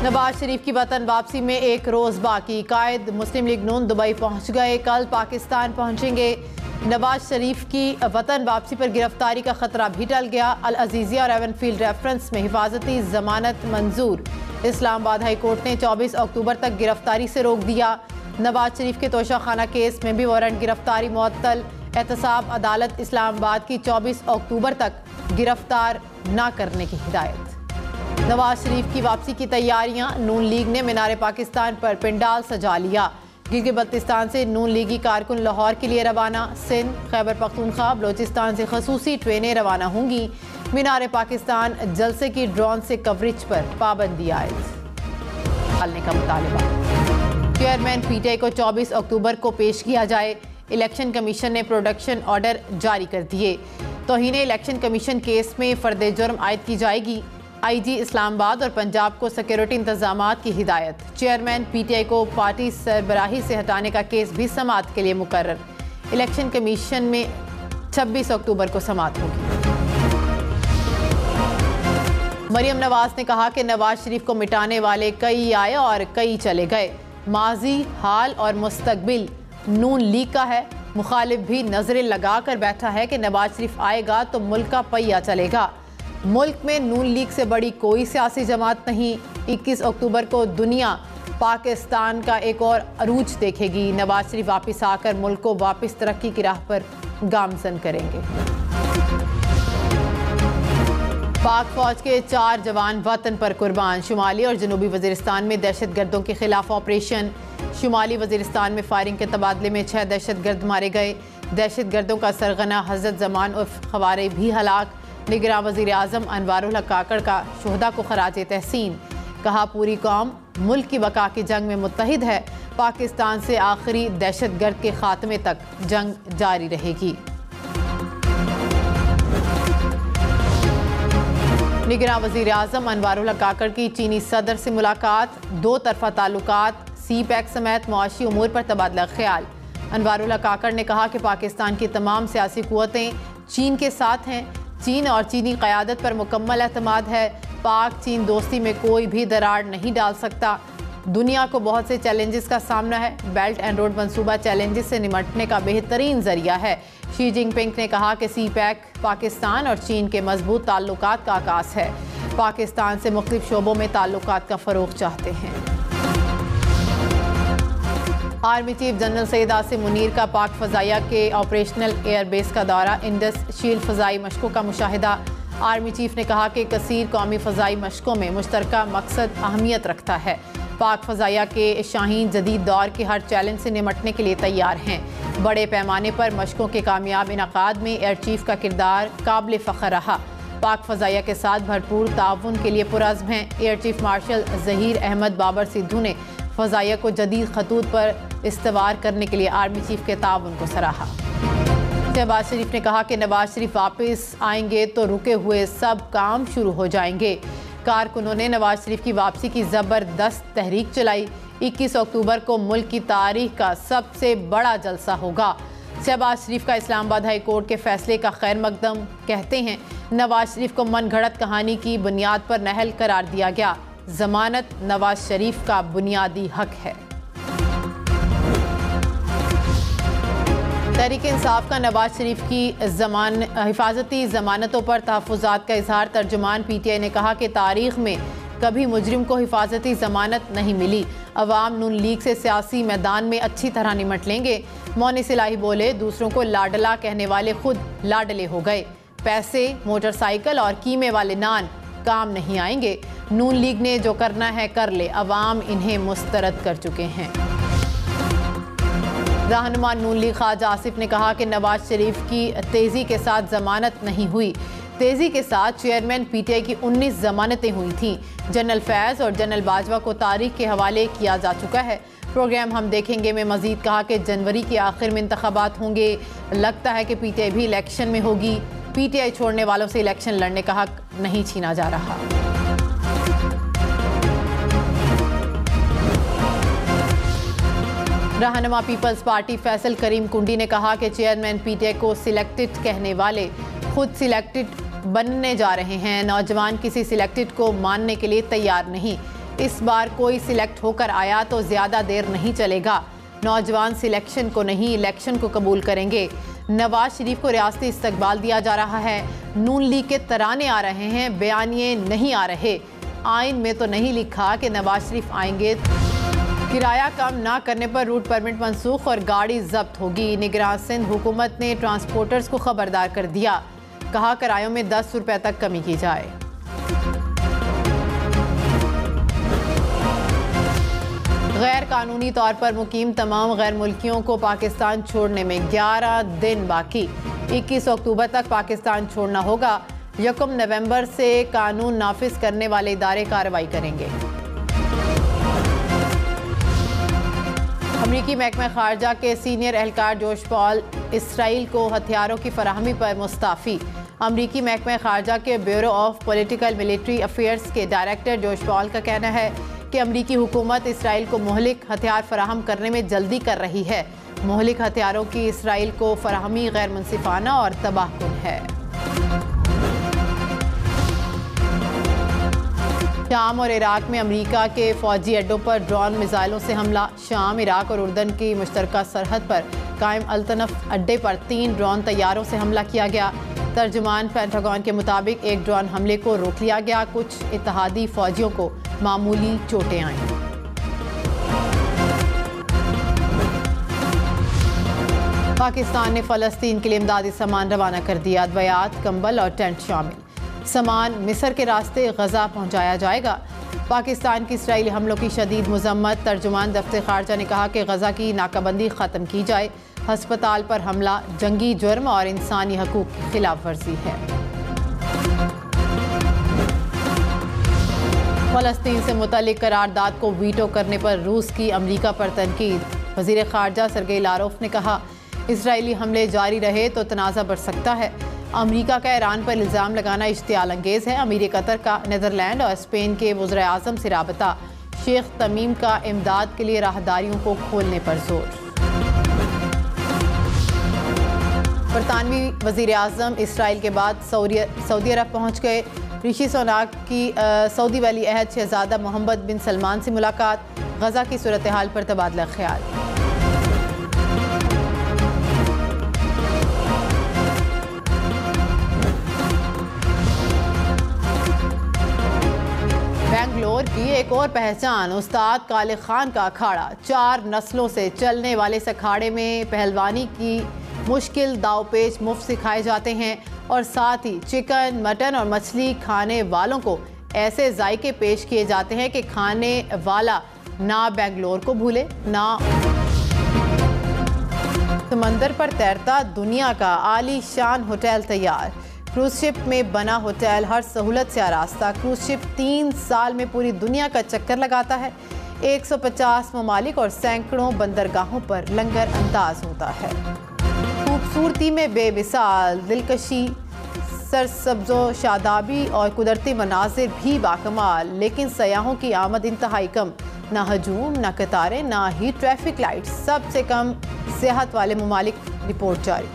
नवाज शरीफ की वतन वापसी में एक रोज़ बाकी। कायद मुस्लिम लीग नून दुबई पहुंच गए, कल पाकिस्तान पहुंचेंगे। नवाज शरीफ की वतन वापसी पर गिरफ्तारी का खतरा भी टल गया। अल अजीज़िया और एवनफील्ड रेफरेंस में हिफाजती जमानत मंजूर। इस्लामाबाद हाई कोर्ट ने 24 अक्टूबर तक गिरफ्तारी से रोक दिया। नवाज शरीफ के तोशाखाना केस में भी वारंट गिरफ्तारी मुअत्तल। एहतसाब अदालत इस्लामाबाद की 24 अक्टूबर तक गिरफ्तार न करने की हिदायत। नवाज शरीफ की वापसी की तैयारियां। नून लीग ने मीनार पाकिस्तान पर पिंडाल सजा लिया। गिलगित बल्तिस्तान से नून लीगी कारकुन लाहौर के लिए रवाना। सिंध, खैबर पख्तूनख्वा, बलोचिस्तान से खसूसी ट्रेनें रवाना होंगी। मीनार पाकिस्तान जलसे की ड्रोन से कवरेज पर पाबंदी आयद डालने का मुतालबा। चेयरमैन पीटीआई को 24 अक्टूबर को पेश किया जाए। इलेक्शन कमीशन ने प्रोडक्शन ऑर्डर जारी कर दिए। तौहीन इलेक्शन कमीशन केस में फर्द जुर्म आयद की जाएगी। आईजी इस्लामाबाद और पंजाब को सिक्योरिटी इंतजामात की हिदायत। चेयरमैन पीटीआई को पार्टी सरबराही से हटाने का केस भी समाअत के लिए मुकर्रर। इलेक्शन कमीशन में 26 अक्टूबर को समाअत होगी। मरियम नवाज ने कहा कि नवाज शरीफ को मिटाने वाले कई आए और कई चले गए। माजी, हाल और मुस्तकबिल नून लीग का है। मुखालिफ भी नजरें लगा कर बैठा है कि नवाज शरीफ आएगा तो मुल्क का पहिया चलेगा। मुल्क में नून लीग से बड़ी कोई सियासी जमात नहीं। 21 अक्टूबर को दुनिया पाकिस्तान का एक और अरूज देखेगी। नवाज शरीफ वापस आकर मुल्क को वापस तरक्की की राह पर गामजन करेंगे। पाक फौज के 4 जवान वतन पर कुर्बान। शुमाली और जनूबी वजीरिस्तान में दहशत गर्दों के खिलाफ ऑपरेशन। शुमाली वजीरिस्तान में फायरिंग के तबादले में 6 दहशत गर्द मारे गए। दहशत गर्दों का सरगना हजरत जमान उर्फ खवारे भी हलाक। निगरान वज़ीर आज़म अनवारुल हक काकड़ का शोहदा को खराज तहसीन। कहा, पूरी कौम मुल्क की बका की जंग में मुत्तहिद है। पाकिस्तान से आखिरी दहशत गर्द के खात्मे तक जंग जारी रहेगी। निगरान वज़ीर आज़म अनवारुल हक काकड़ की चीनी सदर से मुलाकात। 2 तरफ़ा ताल्लुकात, सी पैक समेत मुआशी उमूर पर तबादला ख्याल। अनवारुल हक काकड़ ने कहा कि पाकिस्तान की तमाम सियासी कुव्वतें चीन के साथ हैं। चीन और चीनी क़यादत पर मुकम्मल एतमाद है। पाक चीन दोस्ती में कोई भी दरार नहीं डाल सकता। दुनिया को बहुत से चैलेंजेस का सामना है। बेल्ट एंड रोड मंसूबा चैलेंजेस से निमटने का बेहतरीन जरिया है। शी जिनपिंग ने कहा कि सी पैक पाकिस्तान और चीन के मजबूत ताल्लुकात का आकाश है। पाकिस्तान से मुख्तलिफ शोबों में ताल्लुकात का फ़रोग़ चाहते हैं। Army chief general Syed Asim Munir का पाक फ़ज़ाइया के ऑपरेशनल एयरबेस का दौरा। इंडस शील्ड फ़ज़ाई मशकों का मुशाहिदा। आर्मी चीफ ने कहा कि कसीर कौमी फ़ज़ाई मशकों में मुश्तरका मकसद अहमियत रखता है। पाक फ़ज़ाइया के शाहीन जदीद दौर के हर चैलेंज से निमटने के लिए तैयार हैं। बड़े पैमाने पर मशकों के कामयाब इनकाद में एयर चीफ का किरदार काबिल फ़ख्र रहा। पाक फ़ज़ाइया के साथ भरपूर ताउन के लिए पुरज़्म हैं। Air chief marshal Zaheer Ahmed Babar Sidhu ने फ़ज़ाइया को जदीद खतूत पर इस्तवार करने के लिए आर्मी चीफ के ताउन को सराहा। शहबाज शरीफ ने कहा कि नवाज शरीफ वापस आएंगे तो रुके हुए सब काम शुरू हो जाएंगे। कारकुनों ने नवाज शरीफ की वापसी की ज़बरदस्त तहरीक चलाई। 21 अक्टूबर को मुल्क की तारीख का सबसे बड़ा जलसा होगा। शहबाज शरीफ का इस्लामाबाद हाई कोर्ट के फैसले का खैर मकदम। कहते हैं, नवाज शरीफ को मन घड़त कहानी की बुनियाद पर नाअहल करार दिया गया। जमानत नवाज शरीफ का बुनियादी हक है। तहरीक इंसाफ का नवाज शरीफ की हिफाजती जमानतों पर तहफ़्फ़ुज़ात का इजहार। तर्जुमान पीटीआई ने कहा कि तारीख़ में कभी मुजरिम को हिफाजती जमानत नहीं मिली। अवाम नून लीग से सियासी मैदान में अच्छी तरह निमट लेंगे। मौनी सिलाही बोले, दूसरों को लाडला कहने वाले खुद लाडले हो गए। पैसे, मोटरसाइकिल और कीमे वाले नान काम नहीं आएंगे। नून लीग ने जो करना है कर ले, अवाम इन्हें मुस्तरद कर चुके हैं। रहनुमा नून लीग ख्वाजा आसिफ ने कहा कि नवाज शरीफ की तेज़ी के साथ जमानत नहीं हुई। तेज़ी के साथ चेयरमैन पीटीआई की 19 जमानतें हुई थीं। जनरल फैज़ और जनरल बाजवा को तारीख के हवाले किया जा चुका है। प्रोग्राम हम देखेंगे में मजीद कहा कि जनवरी के आखिर में इंतखाबात होंगे। लगता है कि पीटीआई भी इलेक्शन में होगी। पीटीआई छोड़ने वालों से इलेक्शन लड़ने का हक नहीं छीना जा रहा। रहनुमा पीपल्स पार्टी फैसल करीम कुंडी ने कहा कि चेयरमैन पीटीआई को सिलेक्टेड कहने वाले खुद सिलेक्टेड बनने जा रहे हैं। नौजवान किसी सिलेक्टेड को मानने के लिए तैयार नहीं। इस बार कोई सिलेक्ट होकर आया तो ज़्यादा देर नहीं चलेगा। नौजवान सिलेक्शन को नहीं, इलेक्शन को कबूल करेंगे। नवाज शरीफ को रियासती इस्तकबाल दिया जा रहा है। नून लीग के तराने आ रहे हैं, बयानिए नहीं आ रहे। आइन में तो नहीं लिखा कि नवाज शरीफ आएंगे। किराया कम ना करने पर रूट परमिट मनसूख और गाड़ी जब्त होगी। निगरान सिंध हुकूमत ने ट्रांसपोर्टर्स को खबरदार कर दिया, कहा किरायों में 10 रुपए तक कमी की जाए। गैर कानूनी तौर पर मुकीम तमाम गैर मुल्कियों को पाकिस्तान छोड़ने में 11 दिन बाकी। 21 अक्टूबर तक पाकिस्तान छोड़ना होगा। 1 नवंबर से कानून नाफिज करने वाले इदारे कार्रवाई करेंगे। अमरीकी महकमा खारजा के सीनियर एहलकार जोश पॉल इसराइल को हथियारों की फराहमी पर मुस्ताफ़ी। अमरीकी महकमा खारजा के bureau of political military affairs के डायरेक्टर जोश पॉल का कहना है कि अमरीकी हुकूमत इसराइल को मुहलिक हथियार फराहम करने में जल्दी कर रही है। मुहलिक हथियारों की इसराइल को फराहमी गैर मुनसिफाना और तबाहकुन है। शाम और इराक में अमेरिका के फौजी अड्डों पर ड्रोन मिसाइलों से हमला। शाम, इराक और उर्दन की मुश्तरका सरहद पर कायम अल्तनफ अड्डे पर 3 ड्रोन तैयारों से हमला किया गया। तर्जुमान पेंटागन के मुताबिक एक ड्रोन हमले को रोक लिया गया। कुछ इत्तेहादी फौजियों को मामूली चोटें आईं। पाकिस्तान ने फ़लस्तीन के लिए इमदादी सामान रवाना कर दिया। अद्वियात, कंबल और टेंट शामिल। सामान मिस्र के रास्ते गजा पहुंचाया जाएगा। पाकिस्तान की इसराइली हमलों की शदीद मजम्मत। तर्जुमान दफ्तर खारजा ने कहा कि गजा की नाकाबंदी ख़त्म की जाए। हस्पताल पर हमला जंगी जुर्म और इंसानी हकूक़ की खिलाफ वर्जी है। फ़लस्तीन से मुतल्लिक करारदाद को वीटो करने पर रूस की अमरीका पर तनकीद। वज़ीर ख़ारजा सरगेई लारोफ ने कहा, इसराइली हमले जारी रहे तो तनाज़ा बढ़ सकता है। अमरीका का ईरान पर इल्ज़ाम लगाना इश्तियाल अंगेज़ है। अमीर कतर का नीदरलैंड और स्पेन के वज़ीर आज़म से राबता। शेख तमीम का इमदाद के लिए राहदारियों को खोलने पर जोर। बरतानवी वज़ीर आज़म इसराइल के बाद सऊदी अरब पहुँच गए। ऋषि सुनाक की सऊदी वली अहद शहज़ादा मोहम्मद बिन सलमान से मुलाकात। गजा की सूरत हाल पर तबादला ख्याल। बेंगलोर की एक और पहचान, उस्ताद काले खान का अखाड़ा। 4 नस्लों से चलने वाले इस अखाड़े में पहलवानी की मुश्किल दावपेच मुफ्त सिखाए जाते हैं और साथ ही चिकन, मटन और मछली खाने वालों को ऐसे जायके पेश किए जाते हैं कि खाने वाला ना बेंगलोर को भूले ना। समंदर पर तैरता दुनिया का आलीशान होटल तैयार। क्रूज शिप में बना होटल हर सहूलत से आरास्ता। क्रूज शिप 3 साल में पूरी दुनिया का चक्कर लगाता है। 150 ममालिक और सैकड़ों बंदरगाहों पर लंगर अंदाज होता है। खूबसूरती में बेमिसाल, दिलकशी, सरसब्जो शादाबी और कुदरती मनाजिर भी बाकमाल, लेकिन सयाहों की आमद इंतहाई कम। ना हजूम, ना कतारें, ना ही ट्रैफिक लाइट। सबसे कम सेहत वाले ममालिक, रिपोर्ट जारी।